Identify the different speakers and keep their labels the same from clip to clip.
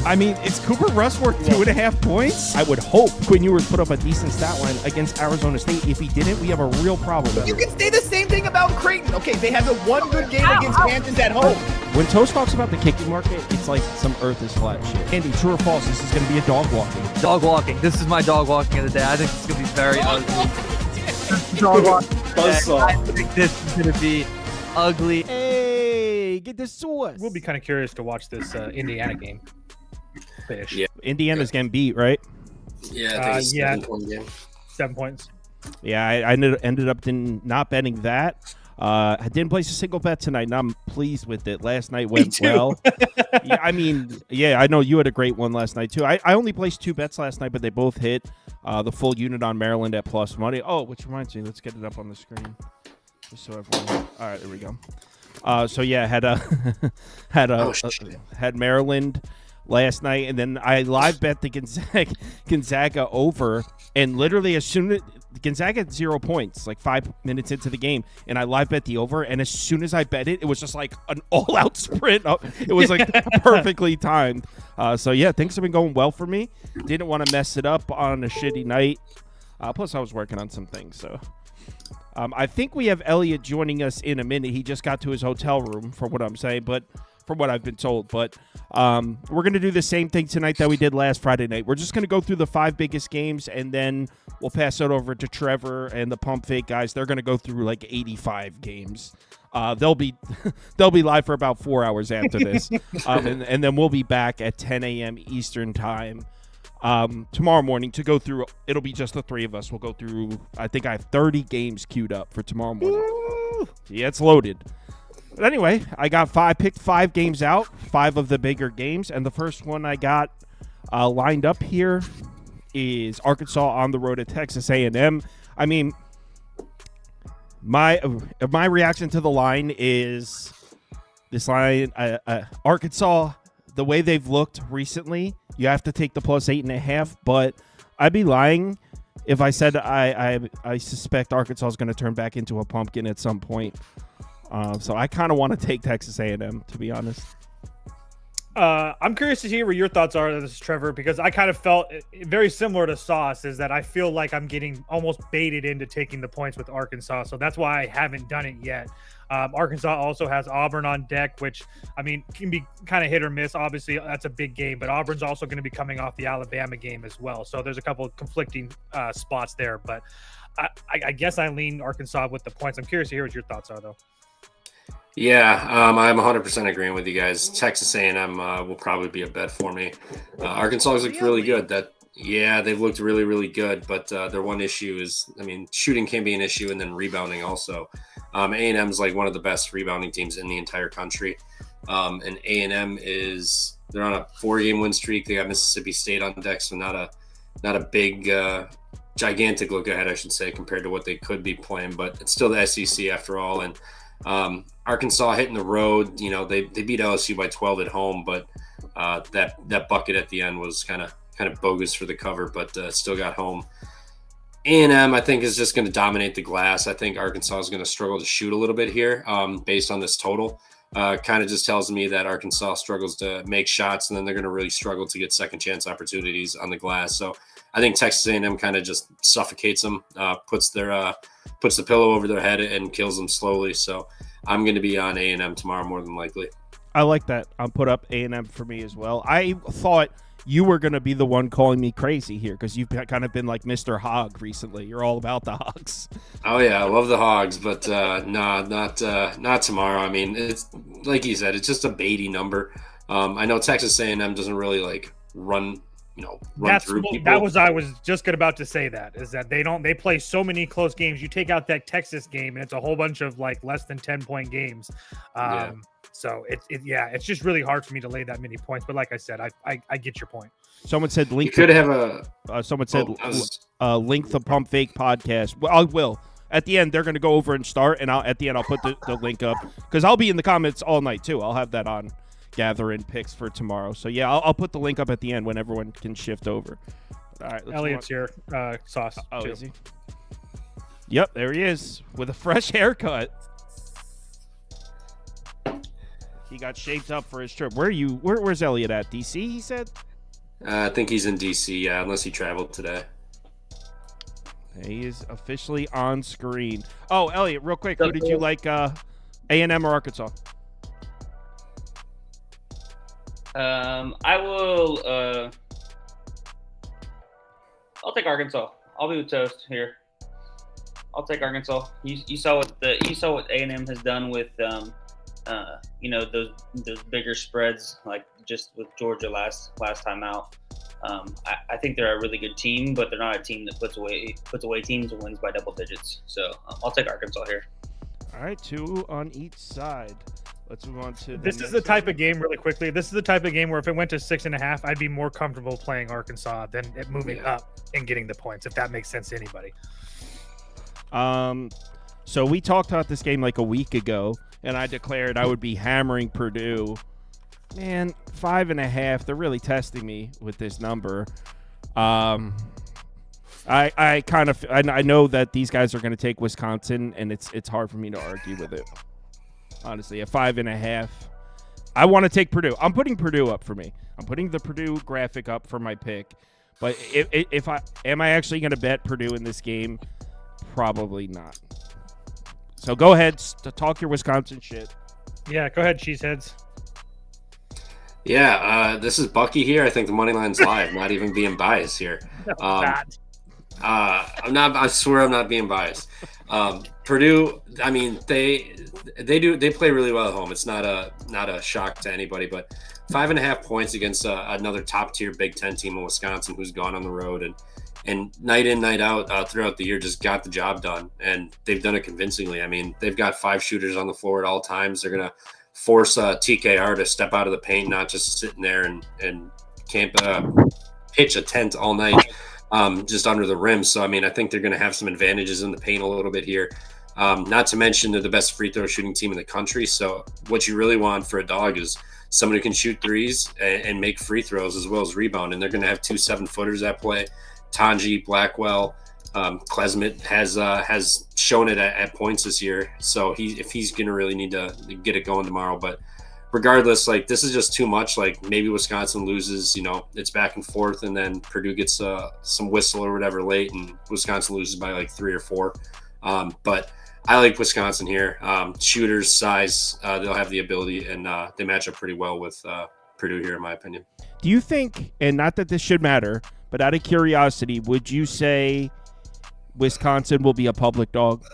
Speaker 1: I mean, is Cooper Rush worth 2.5 points? I would hope Quinn Ewers put up a decent stat line against Arizona State. If he didn't, we have a real problem.
Speaker 2: You can say the same thing about Creighton. Okay, they had the one good game against Kansas at home.
Speaker 1: When Toast talks about the kicking market, it's like some earth is flat shit. Andy, true or false, this is going to be a dog walking.
Speaker 3: Dog walking. This is my dog walking of the day. I think it's going to be very ugly. Dog walking. I think this is going to be ugly.
Speaker 1: Hey, get the sauce.
Speaker 4: We'll be kind of curious to watch this Indiana game.
Speaker 5: Yeah.
Speaker 1: Indiana's getting beat, right?
Speaker 5: Yeah, I think it's 7-point game.
Speaker 4: 7 points.
Speaker 1: Yeah, I ended up not betting that. I didn't place a single bet tonight, and I'm pleased with it. Last night went well. Yeah, I mean, yeah, I know you had a great one last night, too. I only placed 2 bets last night, but they both hit the full unit on Maryland at plus money. Oh, which reminds me, let's get it up on the screen. Just so everyone... All right, there we go. So, yeah, had Maryland last night, and then I live bet the Gonzaga over, and literally as soon as Gonzaga had 0 points, like 5 minutes into the game, and I live bet the over, and as soon as I bet it, it was just like an all-out sprint up. It was like perfectly timed. So yeah, things have been going well for me. Didn't want to mess it up on a shitty night. Plus I was working on some things, so I think we have Elliot joining us in a minute. He just got to his hotel room, from what I'm saying, but from what I've been told. But we're going to do the same thing tonight that we did last Friday night. We're just going to go through the 5 biggest games, and then we'll pass it over to Trevor and the Pump Fake guys. They're going to go through like 85 games. They'll be live for about 4 hours after this, and then we'll be back at 10 a.m. Eastern time tomorrow morning to go through. It'll be just the 3 of us. We'll go through, I think I have 30 games queued up for tomorrow morning. Woo! Yeah, it's loaded. But anyway, I picked 5 games out, 5 of the bigger games, and the first one I got lined up here is Arkansas on the road at Texas A&M. I mean, my reaction to the line is this line, Arkansas, the way they've looked recently, you have to take the plus 8.5, but I'd be lying if I said I suspect Arkansas is going to turn back into a pumpkin at some point. So I kind of want to take Texas A&M, to be honest.
Speaker 4: I'm curious to hear what your thoughts are. This is Trevor, because I kind of felt very similar to Sauce, is that I feel like I'm getting almost baited into taking the points with Arkansas. So that's why I haven't done it yet. Arkansas also has Auburn on deck, which, I mean, can be kind of hit or miss. Obviously, that's a big game, but Auburn's also going to be coming off the Alabama game as well. So there's a couple of conflicting spots there. But I guess I lean Arkansas with the points. I'm curious to hear what your thoughts are, though.
Speaker 5: Yeah, I'm 100% agreeing with you guys. Texas A&M will probably be a bet for me. Arkansas has looked really good. They've looked really, really good. But their one issue is, I mean, shooting can be an issue, and then rebounding also. A&M is like one of the best rebounding teams in the entire country. And A&M they're on a 4-game win streak. They got Mississippi State on deck, so not a big, gigantic look ahead, I should say, compared to what they could be playing. But it's still the SEC after all, and Arkansas hitting the road, they beat LSU by 12 at home, but that bucket at the end was kind of bogus for the cover, but still got home. A&M, I think, is just going to dominate the glass. I think Arkansas is going to struggle to shoot a little bit here based on this total. Kind of just tells me that Arkansas struggles to make shots, and then they're going to really struggle to get second chance opportunities on the glass. So I think Texas A&M kind of just suffocates them, puts the pillow over their head and kills them slowly. So I'm going to be on A&M tomorrow more than likely.
Speaker 1: I like that. I'll put up A&M for me as well. I thought you were going to be the one calling me crazy here because you've kind of been like Mr. Hog recently. You're all about the Hogs.
Speaker 5: Oh, yeah. I love the Hogs, but not tomorrow. I mean, it's like you said, it's just a baity number. I know Texas A&M doesn't really like run through people.
Speaker 4: That was I was just about to say that is that they play so many close games. You take out that Texas game and it's a whole bunch of like less than 10-point games. So it's just really hard for me to lay that many points. But like I said, I get your point.
Speaker 1: Someone said link.
Speaker 5: You could have a.
Speaker 1: Someone said link the Pump Fake podcast. Well, I will. At the end, they're going to go over and start, and at the end I'll put the link up because I'll be in the comments all night too. I'll have that on. Gathering picks for tomorrow. So yeah, I'll put the link up at the end when everyone can shift over. All right,
Speaker 4: Elliot's here. Sauce.
Speaker 1: Oh, is he? Yep, there he is with a fresh haircut. He got shaped up for his trip. Where's Elliot at? DC, he said?
Speaker 5: I think he's in DC, yeah, unless he traveled today.
Speaker 1: He is officially on screen. Oh, Elliot, real quick, who did you like, A&M or Arkansas?
Speaker 6: I will. I'll take Arkansas. I'll be with Toast here. I'll take Arkansas. You saw what A&M has done with those bigger spreads, like just with Georgia last time out. I think they're a really good team, but they're not a team that puts away teams and wins by double digits. So I'll take Arkansas here.
Speaker 1: All right, 2 on each side. Let's move on to
Speaker 4: this is the type of game, really quickly. This is the type of game where if it went to 6.5, I'd be more comfortable playing Arkansas than it moving up and getting the points, if that makes sense to anybody.
Speaker 1: So we talked about this game like a week ago, and I declared I would be hammering Purdue. Man, 5.5. They're really testing me with this number. I know that these guys are going to take Wisconsin, and it's hard for me to argue with it. Honestly, at 5.5, I want to take Purdue. I'm putting Purdue up for me. I'm putting the Purdue graphic up for my pick. But if I actually going to bet Purdue in this game? Probably not. So go ahead, talk your Wisconsin shit.
Speaker 4: Yeah, go ahead, cheeseheads.
Speaker 5: Yeah, this is Bucky here. I think the money line's live. Not even being biased here. I swear I'm not being biased. Purdue, I mean, they play really well at home. It's not a shock to anybody, but 5.5 points against another top tier Big Ten team in Wisconsin who's gone on the road and night in, night out throughout the year just got the job done, and they've done it convincingly. I mean, they've got 5 shooters on the floor at all times. They're gonna force TKR to step out of the paint, not just sitting there and camp pitch a tent all night. Just under the rim. So, I mean, I think they're going to have some advantages in the paint a little bit here. Not to mention they're the best free throw shooting team in the country. So what you really want for a dog is someone who can shoot threes and make free throws as well as rebound. And they're going to have 2 7-footers at play. Tanji, Blackwell, Klesmit has shown it at points this year. So if he's going to really need to get it going tomorrow. But regardless, like, this is just too much. Like, maybe Wisconsin loses, it's back and forth, and then Purdue gets some whistle or whatever late, and Wisconsin loses by like 3 or 4. But I like Wisconsin here. Shooters, size, they'll have the ability, and they match up pretty well with Purdue here, in my opinion.
Speaker 1: Do you think, and not that this should matter, but out of curiosity, would you say Wisconsin will be a public dog?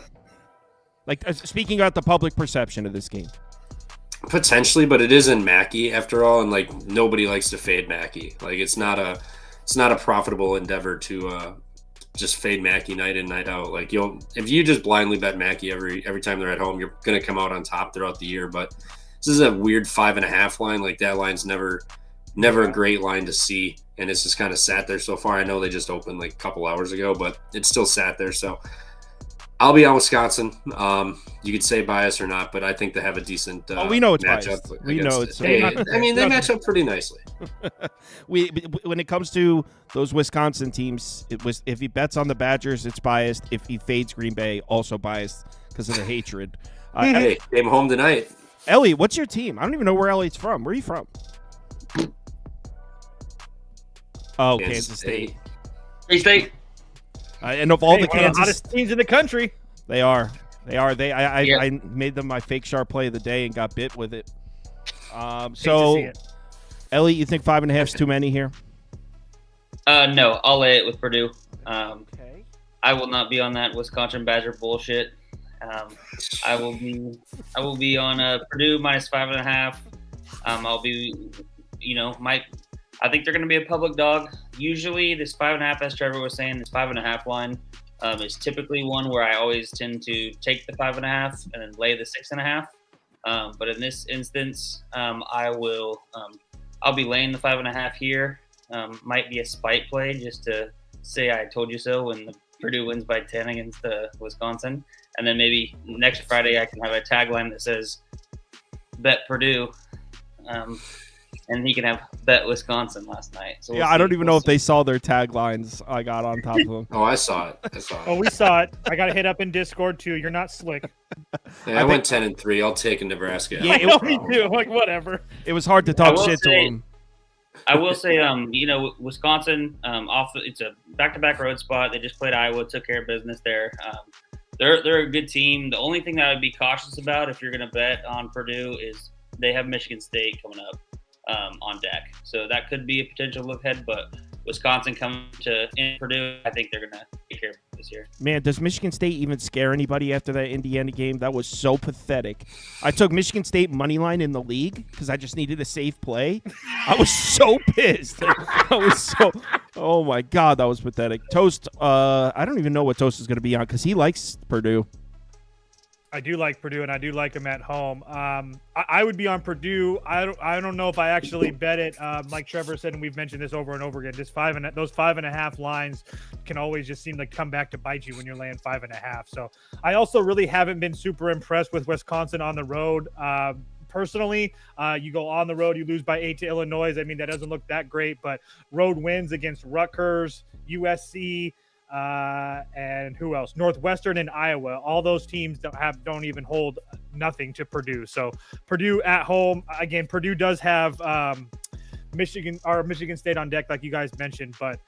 Speaker 1: Like, speaking about the public perception of this game.
Speaker 5: Potentially, but it is in Mackey after all, and like nobody likes to fade Mackey. Like, it's not a profitable endeavor to just fade Mackey night in, night out. Like, if you just blindly bet Mackey every time they're at home, you're gonna come out on top throughout the year. But this is a weird 5.5 line. Like, that line's never a great line to see, and it's just kind of sat there so far. I know they just opened like a couple hours ago, but it's still sat there. So I'll be on Wisconsin. You could say bias or not, but I think they have a decent
Speaker 1: we know it's
Speaker 5: matchup.
Speaker 1: Biased. We know it's.
Speaker 5: They match up pretty nicely.
Speaker 1: When it comes to those Wisconsin teams, if he bets on the Badgers, it's biased. If he fades Green Bay, also biased because of the hatred.
Speaker 5: Hey, came home tonight.
Speaker 1: Elliot, what's your team? I don't even know where Elliot's from. Where are you from? Oh, Kansas State.
Speaker 6: K-State.
Speaker 1: And of all the
Speaker 4: one of
Speaker 1: Kansas
Speaker 4: hottest teams in the country,
Speaker 1: they are. I made them my fake sharp play of the day and got bit with it. So, Ellie, you think 5.5 is too many here?
Speaker 6: No, I'll lay it with Purdue.
Speaker 1: Okay.
Speaker 6: I will not be on that Wisconsin Badger bullshit. I will be on Purdue minus 5.5. I'll be, I think they're going to be a public dog. Usually, this 5.5, as Trevor was saying, this 5.5 line is typically one where I always tend to take the 5.5 and then lay the 6.5. But in this instance, I'll be laying the 5.5 here. Might be a spite play just to say I told you so when the Purdue wins by 10 against Wisconsin. And then maybe next Friday I can have a tagline that says bet Purdue. and he can have bet Wisconsin last night. So
Speaker 1: I don't even know if they saw their taglines I got on top of them.
Speaker 5: Oh, I saw it.
Speaker 4: Oh, we saw it. I got to hit up in Discord too. You're not slick.
Speaker 5: Hey, I went 10-3. I'll take a Nebraska.
Speaker 1: Yeah,
Speaker 4: I know me too. Like whatever.
Speaker 1: It was hard to talk shit to him.
Speaker 6: I will say, Wisconsin, it's a back-to-back road spot. They just played Iowa, took care of business there. They're a good team. The only thing that I would be cautious about if you're going to bet on Purdue is they have Michigan State coming up on deck. So that could be a potential look ahead, but Wisconsin coming to Purdue, I think they're going to take care of it this year.
Speaker 1: Man, does Michigan State even scare anybody after that Indiana game? That was so pathetic. I took Michigan State money line in the league because I just needed a safe play. I was so pissed. Oh my God, that was pathetic. Toast, I don't even know what Toast is going to be on because he likes Purdue.
Speaker 4: I do like Purdue, and I do like them at home. I would be on Purdue. I don't know if I actually bet it. Like Trevor said, and we've mentioned this over and over again. Those 5.5 lines can always just seem like come back to bite you when you're laying 5.5. So I also really haven't been super impressed with Wisconsin on the road. Personally, you go on the road, you lose by 8 to Illinois. I mean, that doesn't look that great, but road wins against Rutgers, USC. And who else? Northwestern and Iowa. All those teams don't even hold nothing to Purdue. So Purdue at home. Again, Purdue does have Michigan State on deck, like you guys mentioned, but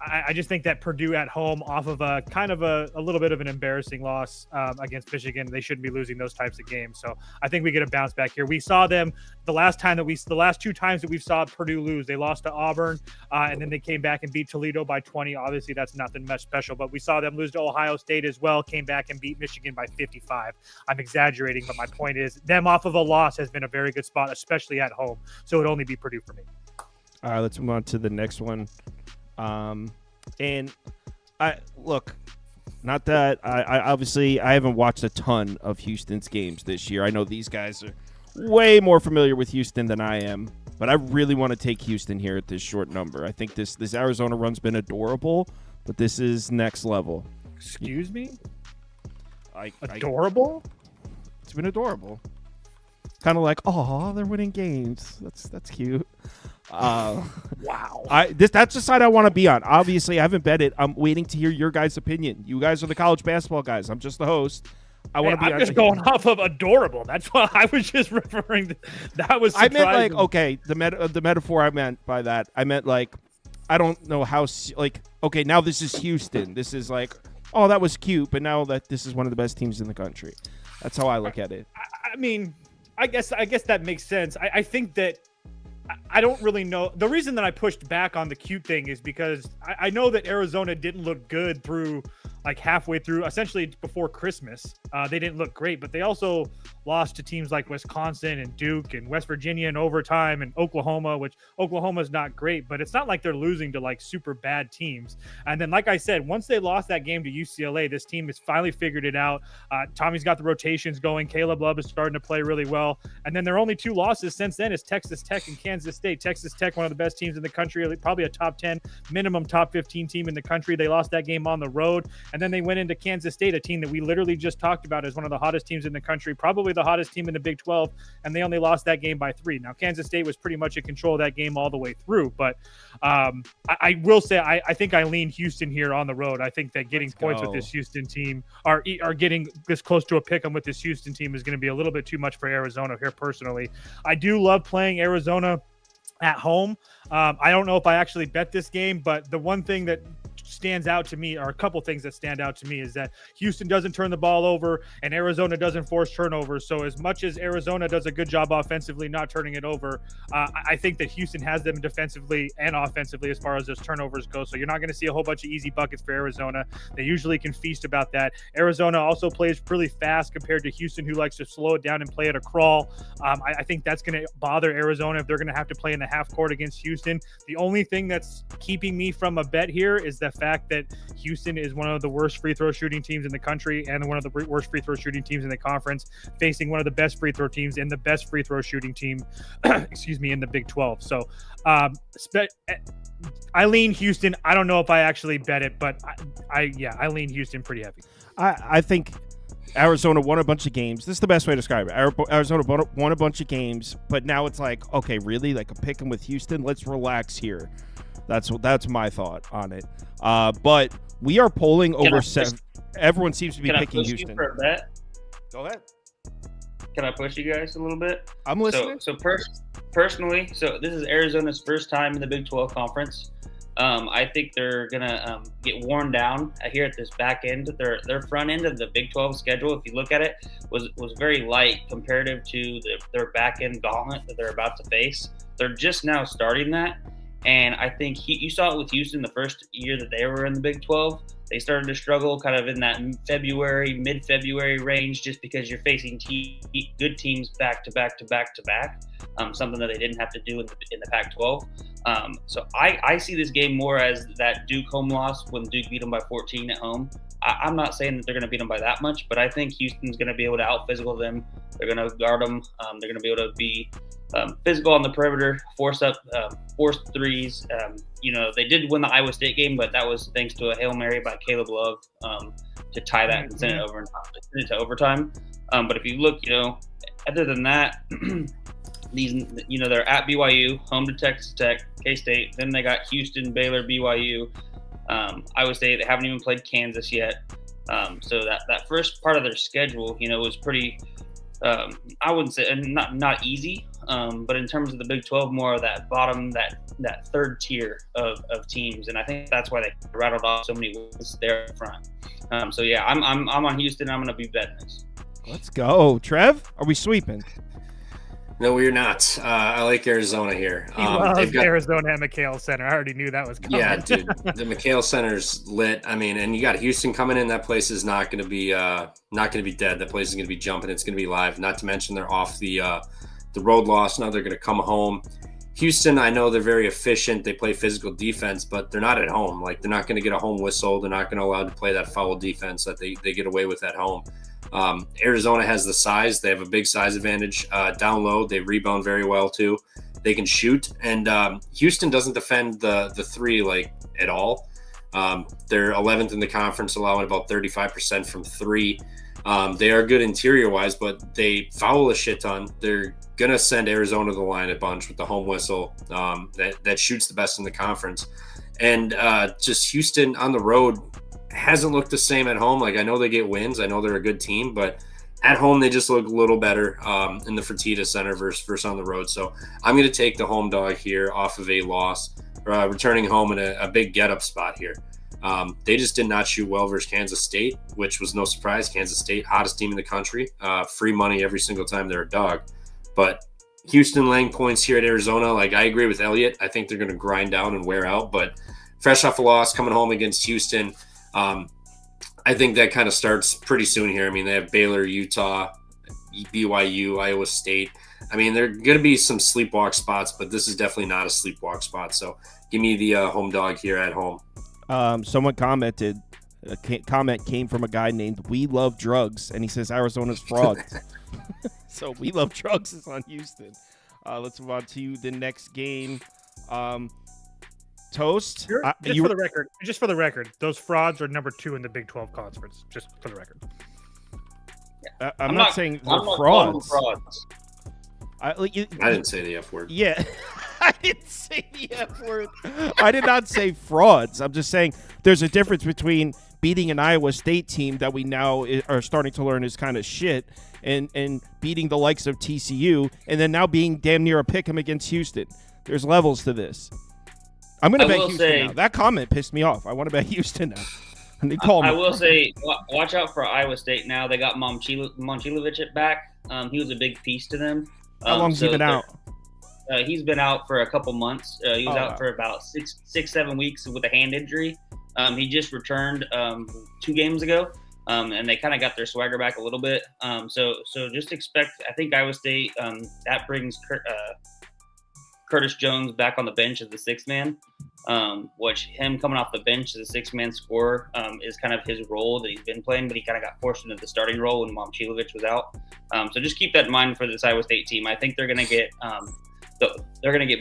Speaker 4: I just think that Purdue at home, off of a kind of a little bit of an embarrassing loss against Michigan, they shouldn't be losing those types of games. So I think we get a bounce back here. We saw them the last 2 times that we saw Purdue lose. They lost to Auburn, and then they came back and beat Toledo by 20. Obviously, that's nothing much special, but we saw them lose to Ohio State as well. Came back and beat Michigan by 55. I'm exaggerating, but my point is, them off of a loss has been a very good spot, especially at home. So it'd only be Purdue for me.
Speaker 1: All right, let's move on to the next one. And I look, not that I obviously I haven't watched a ton of Houston's games this year. I know these guys are way more familiar with Houston than I am, but I really want to take Houston here at this short number. I think this Arizona run's been adorable, but this is next level.
Speaker 4: Excuse me?
Speaker 1: Adorable? It's been adorable. Kind of like, oh, they're winning games. That's cute. Wow. That's the side I want to be on. Obviously, I haven't bet it. I'm waiting to hear your guys' opinion. You guys are the college basketball guys. I'm just the host. I'm
Speaker 4: just going off of adorable. That's what I was just referring to. That was surprising.
Speaker 1: I meant like, okay, the metaphor I meant by that, I meant like, I don't know how, like, okay, now this is Houston. This is like, oh, that was cute, but now that this is one of the best teams in the country. That's how I look at it.
Speaker 4: I mean, I guess that makes sense. I think that I don't really know. The reason that I pushed back on the cute thing is because I know that Arizona didn't look good through like halfway through, essentially before Christmas. They didn't look great, but they also lost to teams like Wisconsin and Duke and West Virginia in overtime and Oklahoma, which Oklahoma's not great, but it's not like they're losing to like super bad teams. And then, like I said, once they lost that game to UCLA, this team has finally figured it out. Tommy's got the rotations going. Caleb Love is starting to play really well. And then their only 2 losses since then is Texas Tech and Kansas State. Texas Tech, one of the best teams in the country, probably a top 10, minimum top 15 team in the country. They lost that game on the road. And then they went into Kansas State, a team that we literally just talked about as one of the hottest teams in the country, probably the hottest team in the Big 12, and they only lost that game by 3. Now, Kansas State was pretty much in control of that game all the way through, but I will say I think I lean Houston here on the road. I think that getting points with this Houston team are getting this close to a pick 'em with this Houston team is going to be a little bit too much for Arizona here personally. I do love playing Arizona at home. I don't know if I actually bet this game, but the one thing that stands out to me, or a couple things that stand out to me, is that Houston doesn't turn the ball over and Arizona doesn't force turnovers. So as much as Arizona does a good job offensively not turning it over, I think that Houston has them defensively and offensively as far as those turnovers go. So you're not going to see a whole bunch of easy buckets for Arizona. They usually can feast about that. Arizona also plays really fast compared to Houston, who likes to slow it down and play at a crawl. I think that's going to bother Arizona if they're going to have to play in the half court against Houston. The only thing that's keeping me from a bet here is the fact that Houston is one of the worst free throw shooting teams in the country and one of the worst free throw shooting teams in the conference, facing one of the best free throw teams and the best free throw shooting team, in the Big 12. So I lean Houston. I don't know if I actually bet it, but I lean Houston pretty heavy.
Speaker 1: I think Arizona won a bunch of games. This is the best way to describe it. Arizona won a bunch of games, but now it's like, okay, really? Like a pick 'em with Houston? Let's relax here. That's my thought on it. But we are polling over 7. Everyone seems to be picking Houston.
Speaker 6: You for a bet?
Speaker 1: Go ahead.
Speaker 6: Can I push you guys a little bit?
Speaker 1: I'm listening.
Speaker 6: Personally, this is Arizona's first time in the Big 12 conference. I think they're gonna get worn down here at this back end. Their front end of the Big 12 schedule, if you look at it, was very light comparative to their back end gauntlet that they're about to face. They're just now starting that, and I think you saw it with Houston the first year that they were in the Big 12. They started to struggle kind of in that mid-February range, just because you're facing good teams back to back. Something that they didn't have to do in the Pac-12. So I see this game more as that Duke home loss when Duke beat them by 14 at home. I'm not saying that they're going to beat them by that much, but I think Houston's going to be able to out-physical them. They're going to guard them. They're going to be able to be physical on the perimeter, force threes. They did win the Iowa State game, but that was thanks to a Hail Mary by Caleb Love to tie that and send it to overtime. But if you look, other than that, they're at BYU, home to Texas Tech, K-State. Then they got Houston, Baylor, BYU, Iowa State. They haven't even played Kansas yet. So that first part of their schedule, was pretty. I wouldn't say not easy, but in terms of the Big 12, more of that bottom, that third tier of teams, and I think that's why they rattled off so many wins there up front. So yeah, I'm on Houston. I'm going to be betting this.
Speaker 1: Let's go, Trev. Are we sweeping?
Speaker 5: No, we're not. I like Arizona here.
Speaker 4: He loves Arizona at McHale Center. I already knew that was coming.
Speaker 5: Yeah, dude. The McHale Center's lit. I mean, and you got Houston coming in. That place is not going to be dead. That place is going to be jumping. It's going to be live. Not to mention they're off the road loss. Now they're going to come home. Houston, I know they're very efficient. They play physical defense, but they're not at home. Like, they're not going to get a home whistle. They're not going to allow to play that foul defense that they get away with at home. Arizona has the size. They have a big size advantage. Down low, they rebound very well too. They can shoot, and Houston doesn't defend the three like at all. They're 11th in the conference, allowing about 35% from three. They are good interior wise, but they foul a shit ton. They're gonna send Arizona to the line a bunch with the home whistle that shoots the best in the conference. And just Houston on the road hasn't looked the same at home. Like, I know they get wins. I know they're a good team, but at home they just look a little better in the Fertitta Center versus on the road. So I'm going to take the home dog here off of a loss, returning home in a big get-up spot here. They just did not shoot well versus Kansas State, which was no surprise. Kansas State, hottest team in the country, free money every single time they're a dog. But Houston laying points here at Arizona, like, I agree with Elliott. I think they're going to grind down and wear out, but fresh off a loss, coming home against Houston, I think that kind of starts pretty soon here. I mean, they have Baylor, Utah, BYU, Iowa State. I mean, there are going to be some sleepwalk spots, but this is definitely not a sleepwalk spot. So give me the home dog here at home.
Speaker 1: Someone commented, a comment came from a guy named We Love Drugs, and he says Arizona's frauds. So We Love Drugs is on Houston. Let's move on to the next game. Toast.
Speaker 4: Just for the record, those frauds are number 2 in the Big 12 conference. Just for the record.
Speaker 1: I'm not saying they're frauds.
Speaker 5: I didn't say the F word.
Speaker 1: Yeah, I didn't say the F word. I did not say frauds. I'm just saying there's a difference between beating an Iowa State team that we now are starting to learn is kind of shit and beating the likes of TCU and then now being damn near a pick 'em against Houston. There's levels to this. I'm going to bet Houston now. That comment pissed me off. I want to bet Houston now.
Speaker 6: I will say, watch out for Iowa State now. They got Momcilovic back. He was a big piece to them.
Speaker 1: How long's he been out?
Speaker 6: He's been out for a couple months. He was out for about 7 weeks with a hand injury. He just returned 2 games ago, and they kind of got their swagger back a little bit. So just expect. I think Iowa State that brings Curtis Jones back on the bench as the 6th man, which him coming off the bench as a 6-man scorer is kind of his role that he's been playing, but he kind of got forced into the starting role when Momcilovic was out. So just keep that in mind for this Iowa State team. I think they're going to get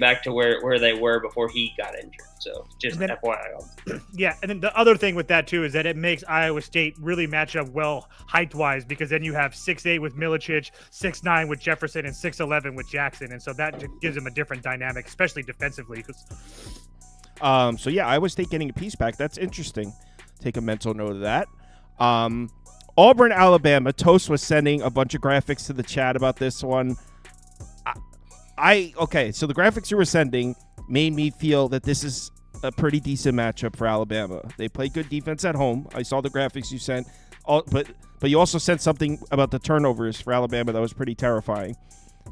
Speaker 6: back to where they were before he got injured. So just
Speaker 4: And then-
Speaker 6: FYI.
Speaker 4: Yeah, and then the other thing with that too is that it makes Iowa State really match up well height-wise, because then you have 6'8" with Milicic, 6'9" with Jefferson, and 6'11" with Jackson, and so that gives them a different dynamic, especially defensively.
Speaker 1: So yeah, Iowa State getting a piece back. That's interesting. Take a mental note of that. Auburn, Alabama. Toast was sending a bunch of graphics to the chat about this one. Okay, so the graphics you were sending made me feel that this is a pretty decent matchup for Alabama. They play good defense at home. I saw the graphics you sent, but you also sent something about the turnovers for Alabama that was pretty terrifying.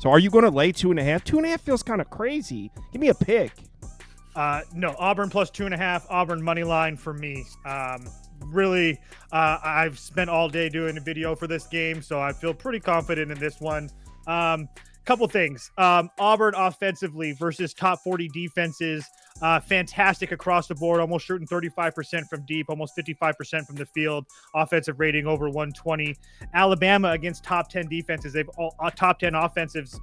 Speaker 1: So are you going to lay 2.5? 2.5 feels kind of crazy. Give me a pick.
Speaker 4: No, Auburn plus 2.5. Auburn money line for me. Really, I've spent all day doing a video for this game, so I feel pretty confident in this one. Couple things. Auburn offensively versus top 40 defenses. Fantastic across the board, almost shooting 35% from deep, almost 55% from the field. Offensive rating over 120. Alabama against top 10 defenses. They've all top 10 offenses.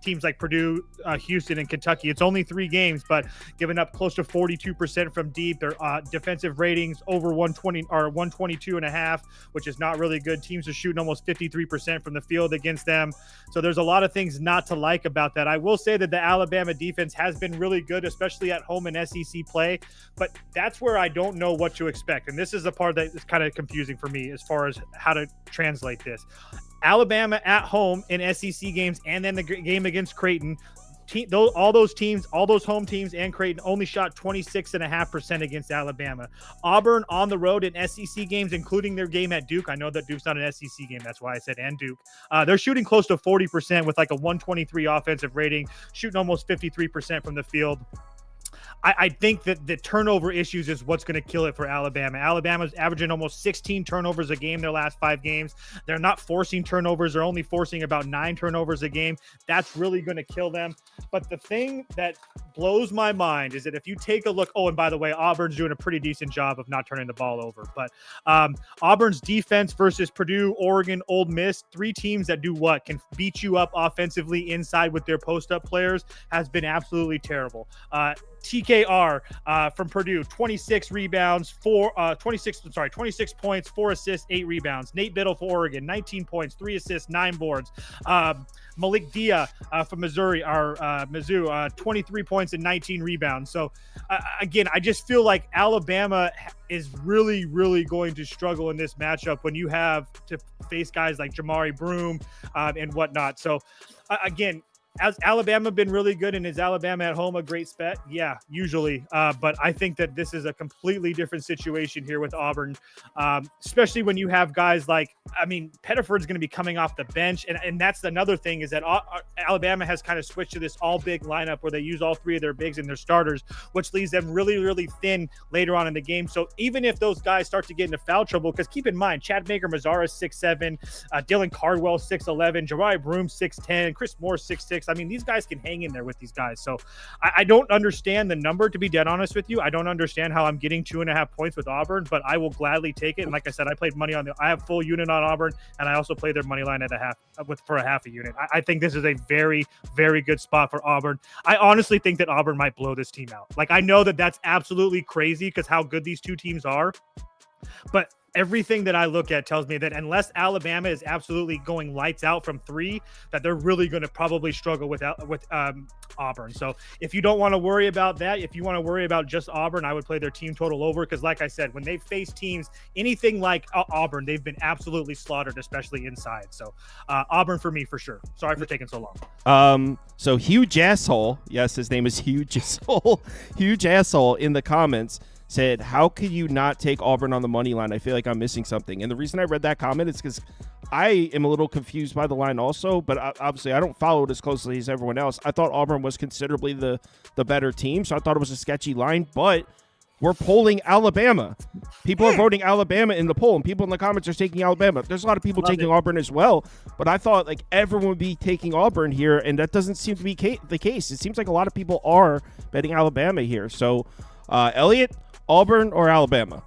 Speaker 4: Teams like Purdue, Houston, and Kentucky. It's only 3 games, but giving up close to 42% from deep. Their defensive ratings over 120 or 122.5, which is not really good. Teams are shooting almost 53% from the field against them. So there's a lot of things not to like about that. I will say that the Alabama defense has been really good, especially at home in SEC play, but that's where I don't know what to expect. And this is the part that is kind of confusing for me as far as how to translate this. Alabama at home in SEC games and then the game against Creighton, all those home teams and Creighton only shot 26.5% against Alabama. Auburn on the road in SEC games, including their game at Duke. I know that Duke's not an SEC game. That's why I said and Duke. They're shooting close to 40% with like a 123 offensive rating, shooting almost 53% from the field. I think that the turnover issues is what's going to kill it for Alabama. Alabama's averaging almost 16 turnovers a game their last 5 games. They're not forcing turnovers. They're only forcing about 9 turnovers a game. That's really going to kill them. But the thing that blows my mind is that if you take a look, and by the way, Auburn's doing a pretty decent job of not turning the ball over. But Auburn's defense versus Purdue, Oregon, Ole Miss, 3 teams that do what? Can beat you up offensively inside with their post-up players, has been absolutely terrible. TKR from Purdue, 26 rebounds, 26 points, 4 assists, 8 rebounds. Nate Biddle for Oregon, 19 points, 3 assists, 9 boards. Malik Dia from Missouri, Mizzou, 23 points and 19 rebounds. So again, I just feel like Alabama is really, really going to struggle in this matchup when you have to face guys like Jamari Broome and whatnot. So again, has Alabama been really good, and is Alabama at home a great bet? Yeah, usually. But I think that this is a completely different situation here with Auburn, especially when you have guys like, Pettiford's going to be coming off the bench. And that's another thing is that Alabama has kind of switched to this all big lineup where they use all 3 of their bigs and their starters, which leaves them really, really thin later on in the game. So even if those guys start to get into foul trouble, because keep in mind, Chad Baker-Mazara is 6'7", Dylan Cardwell 6'11", Jamari Broome 6'10", Chris Moore 6'6". These guys can hang in there with these guys. So I don't understand the number, to be dead honest with you. I don't understand how I'm getting 2.5 points with Auburn, but I will gladly take it. And like I said, I played money I have full unit on Auburn, and I also play their money line at for a half a unit. I think this is a very, very good spot for Auburn. I honestly think that Auburn might blow this team out. Like, I know that that's absolutely crazy because how good these 2 teams are, but everything that I look at tells me that unless Alabama is absolutely going lights out from 3, that they're really going to probably struggle with Auburn. So if you don't want to worry about that, if you want to worry about just Auburn, I would play their team total over, because like I said, when they face teams anything like Auburn, they've been absolutely slaughtered, especially inside. So Auburn for me for sure. Sorry for taking so long.
Speaker 1: So Huge Asshole, yes, his name is Huge Asshole. Huge Asshole in the comments said, how could you not take Auburn on the money line? I feel like I'm missing something. And the reason I read that comment is because I am a little confused by the line also, but obviously I don't follow it as closely as everyone else. I thought Auburn was considerably the better team, so I thought it was a sketchy line, but we're polling Alabama. People are voting Alabama in the poll, and people in the comments are taking Alabama. There's a lot of people taking Auburn as well, but I thought like everyone would be taking Auburn here, and that doesn't seem to be the case. It seems like a lot of people are betting Alabama here. So, Elliot, Auburn or Alabama?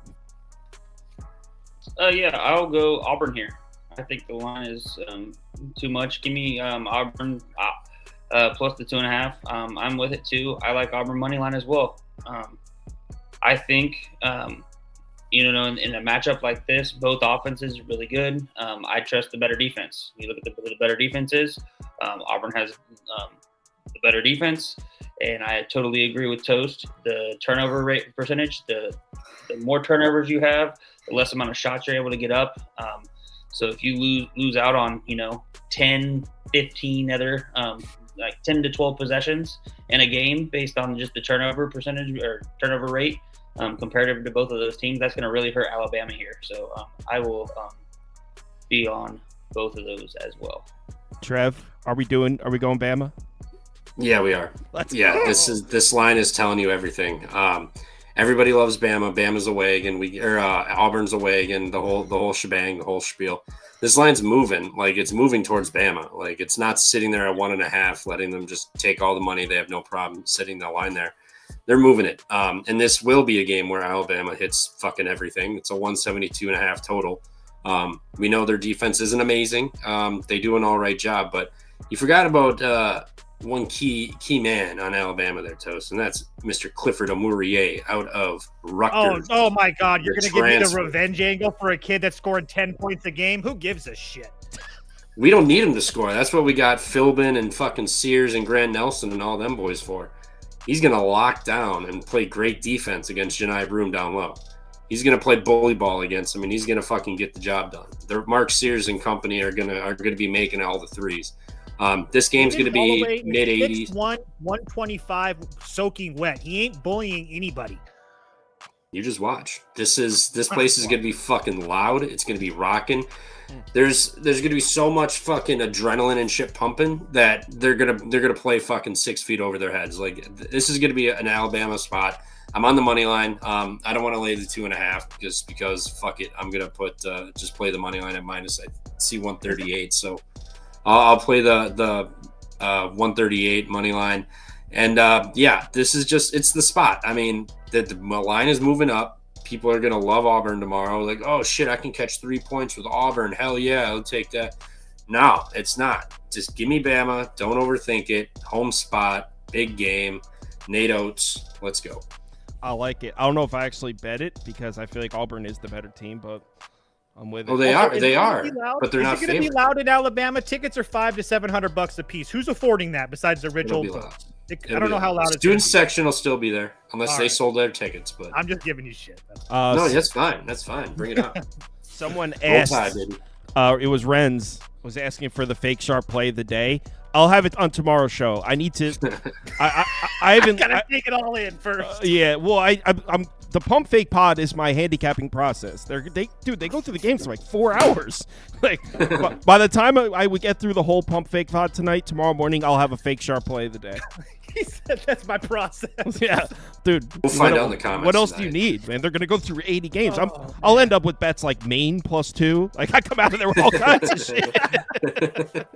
Speaker 6: Yeah, I'll go Auburn here. I think the line is too much. Give me Auburn. plus the 2.5. I'm with it too. I like Auburn money line as well. I think in a matchup like this, both offenses are really good. I trust the better defense. You look at the better defenses. Auburn has the better defense, and I totally agree with Toast. The turnover rate percentage, the more turnovers you have, the less amount of shots you're able to get up. So if you lose out on 10, 15 other like 10 to 12 possessions in a game based on just the turnover percentage or turnover rate comparative to both of those teams, that's going to really hurt Alabama here. So I will be on both of those as well.
Speaker 1: Trev, are we going Bama?
Speaker 5: Yeah, we are.
Speaker 1: Let's go.
Speaker 5: This line is telling you everything. Everybody loves Bama. Bama's a wagon. Auburn's a wagon. The whole shebang, the whole spiel. This line's moving. Like, it's moving towards Bama. Like, it's not sitting there at 1.5, letting them just take all the money. They have no problem sitting the line there. They're moving it. And this will be a game where Alabama hits fucking everything. It's a 172.5 total. We know their defense isn't amazing. They do an all right job, but you forgot about one key man on Alabama there, Toast, and that's Mr. Clifford Amourier out of Rutgers.
Speaker 4: Oh my God! You're gonna give me the revenge angle for a kid that scored 10 points a game? Who gives a shit?
Speaker 5: We don't need him to score. That's what we got Philbin and fucking Sears and Grant Nelson and all them boys for. He's gonna lock down and play great defense against Janai Broom down low. He's gonna play bully ball against him, and he's gonna fucking get the job done. Mark Sears and company are gonna be making all the threes. This game's going to be mid-80s.
Speaker 4: 125 soaking wet. He ain't bullying anybody.
Speaker 5: You just watch. This place is going to be fucking loud. It's going to be rocking. There's going to be so much fucking adrenaline and shit pumping that they're going to play fucking 6 feet over their heads. Like, this is going to be an Alabama spot. I'm on the money line. I don't want to lay the 2.5 because fuck it. I'm going to put just play the money line at minus. I see 138. So I'll play the 138 money line. And this is just, it's the spot. I mean, the line is moving up. People are going to love Auburn tomorrow. Like, oh shit, I can catch 3 points with Auburn. Hell yeah, I'll take that. No, it's not. Just give me Bama. Don't overthink it. Home spot, big game. Nate Oates, let's go.
Speaker 1: I like it. I don't know if I actually bet it because I feel like Auburn is the better team, but I'm with it.
Speaker 5: Oh, they are, but they're not
Speaker 4: favored. Is it going to be loud in Alabama? Tickets are $500 to $700 a piece. Who's affording that besides the rich old folks? I don't know how loud it's
Speaker 5: student section will still be there unless they sold their tickets. But
Speaker 4: I'm just giving you shit.
Speaker 5: No, that's fine. That's fine. Bring it up.
Speaker 1: Someone asked. It was Renz was asking for the fake sharp play of the day. I'll have it on tomorrow's show. I need to. I haven't.
Speaker 4: Gotta take it all in first.
Speaker 1: Yeah. Well, I'm. The pump fake pod is my handicapping process. They go through the games for like 4 hours. Like by the time I would get through the whole pump fake pod tonight, tomorrow morning I'll have a fake sharp play of the day.
Speaker 4: He said that's my process.
Speaker 1: Yeah, dude.
Speaker 5: We'll find out in the comments.
Speaker 1: What else
Speaker 5: tonight.
Speaker 1: do you need, man? They're gonna go through 80 games. I'll end up with bets like Maine +2. Like I come out of there with all kinds of shit.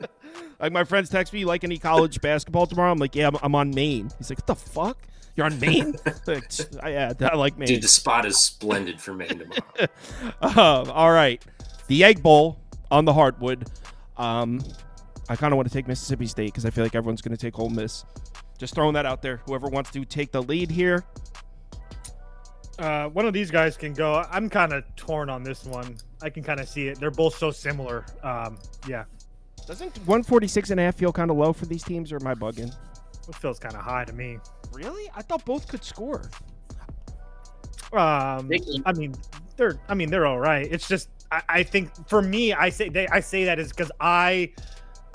Speaker 1: Like my friends text me, like any college basketball tomorrow. I'm like, yeah, I'm on Maine. He's like, what the fuck? You're on Maine? Like, I like Maine.
Speaker 5: Dude, the spot is splendid for Maine tomorrow.
Speaker 1: All right. The Egg Bowl on the hardwood. I kind of want to take Mississippi State because I feel like everyone's going to take Ole Miss. Just throwing that out there. Whoever wants to take the lead here.
Speaker 4: One of these guys can go. I'm kind of torn on this one. I can kind of see it. They're both so similar. Yeah.
Speaker 1: Doesn't 146.5 feel kind of low for these teams, or am I bugging?
Speaker 4: It feels kind of high to me.
Speaker 1: Really? I thought both could score.
Speaker 4: I mean, they're all right. It's just I think for me, I say that is because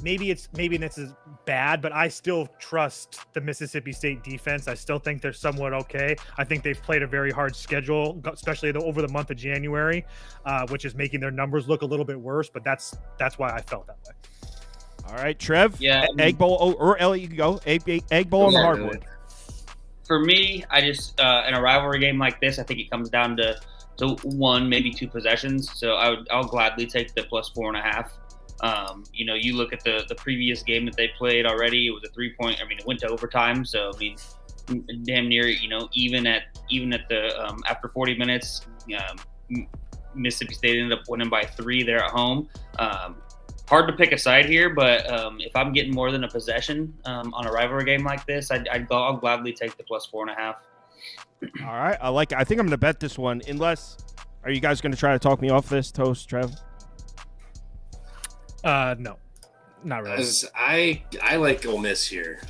Speaker 4: maybe this is bad, but I still trust the Mississippi State defense. I still think they're somewhat okay. I think they've played a very hard schedule, especially over the month of January, which is making their numbers look a little bit worse. But that's why I felt that way.
Speaker 1: All right, Trev.
Speaker 6: Yeah,
Speaker 1: Egg Bowl or Ellie, you can go. Egg Bowl on the hardwood.
Speaker 6: For me, I just in a rivalry game like this, I think it comes down to one, maybe two possessions. So I'll gladly take the +4.5. You look at the previous game that they played already. It was a 3-point. I mean, it went to overtime. So I mean, damn near even at the after 40 minutes, Mississippi State ended up winning by 3 there at home. hard to pick a side here, but if I'm getting more than a possession on a rivalry game like this, I'll gladly take the plus 4.5.
Speaker 1: All right, I like it. I think I'm going to bet this one. Unless, are you guys going to try to talk me off this, Toast, Trev?
Speaker 4: No, not really.
Speaker 5: As I like Ole Miss here.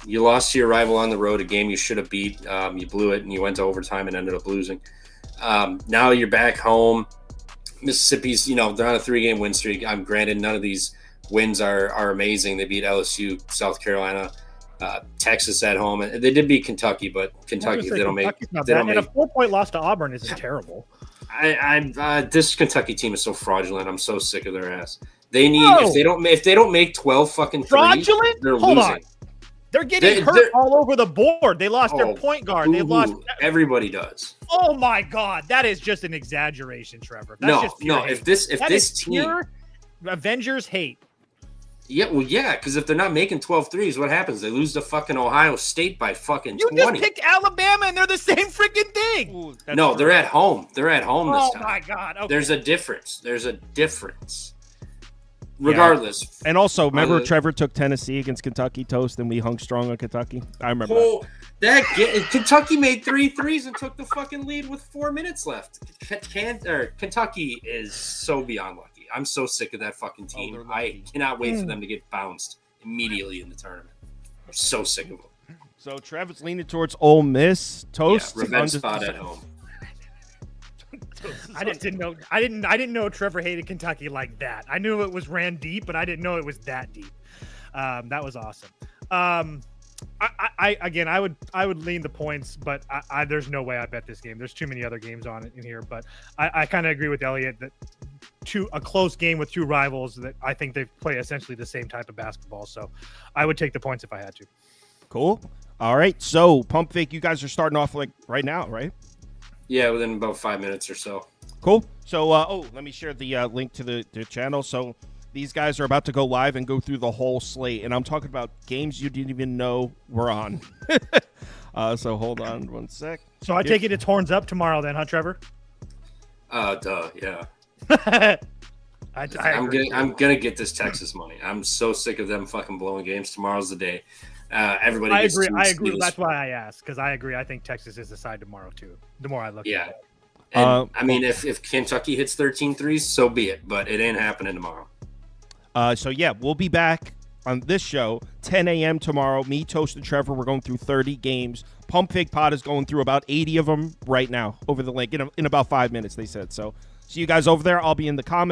Speaker 5: You lost to your rival on the road, a game you should have beat. You blew it, and you went to overtime and ended up losing. Now you're back home. Mississippi's, they're on a 3-game win streak. I'm granted none of these wins are amazing. They beat LSU, South Carolina, Texas at home, and they did beat Kentucky. But Kentucky, they don't make.
Speaker 4: And a 4-point loss to Auburn isn't terrible.
Speaker 5: This Kentucky team is so fraudulent. I'm so sick of their ass. They need if they don't make 12 fucking threes,
Speaker 4: fraudulent.
Speaker 5: They're
Speaker 4: Hold
Speaker 5: losing.
Speaker 4: on. They're getting hurt all over the board. They lost their point guard. They lost.
Speaker 5: Everybody does.
Speaker 4: Oh my God, that is just an exaggeration, Trevor. That's just pure hate.
Speaker 5: If this team,
Speaker 4: pure Avengers hate.
Speaker 5: Yeah, because if they're not making 12 threes, what happens? They lose to fucking Ohio State by fucking 20.
Speaker 4: You just picked Alabama, and they're the same freaking thing.
Speaker 1: Ooh,
Speaker 5: No, they're at home. They're at home this time.
Speaker 4: Oh my God. Okay.
Speaker 5: There's a difference. Regardless.
Speaker 1: And also, remember Trevor took Tennessee against Kentucky, Toast, and we hung strong on Kentucky? I remember
Speaker 5: Kentucky made 3 threes and took the fucking lead with 4 minutes left. Kentucky is so beyond lucky. I'm so sick of that fucking team. I cannot wait for them to get bounced immediately in the tournament. I'm so sick of them.
Speaker 1: So Trevor's leaning towards Ole Miss. Toast.
Speaker 5: Yeah, revenge spot at home.
Speaker 4: I just didn't know. I didn't know Trevor hated Kentucky like that. I knew it was ran deep, but I didn't know it was that deep. That was awesome. I would lean the points, but there's no way I bet this game. There's too many other games on it in here. But I kind of agree with Elliot that a close game with 2 rivals that I think they play essentially the same type of basketball. So I would take the points if I had to.
Speaker 1: Cool. All right. So Pump Fake, you guys are starting off like right now, right?
Speaker 5: Yeah, within about 5 minutes or so.
Speaker 1: Cool. So, let me share the link to the channel. So these guys are about to go live and go through the whole slate. And I'm talking about games you didn't even know were on. So hold on 1 sec.
Speaker 4: So I take it's horns up tomorrow then, huh, Trevor?
Speaker 5: Yeah. I'm gonna get this Texas money. I'm so sick of them fucking blowing games. Tomorrow's the day. Everybody.
Speaker 4: I agree. That's why I asked, because I agree. I think Texas is the side tomorrow too. The more I look at it.
Speaker 5: And, I mean, if Kentucky hits 13 threes, so be it. But it ain't happening tomorrow.
Speaker 1: So yeah, we'll be back on this show 10 a.m. tomorrow. Me, Toast, and Trevor. We're going through 30 games. Pump Fake Pod is going through about 80 of them right now over the link in about 5 minutes. They said so. See you guys over there. I'll be in the comments.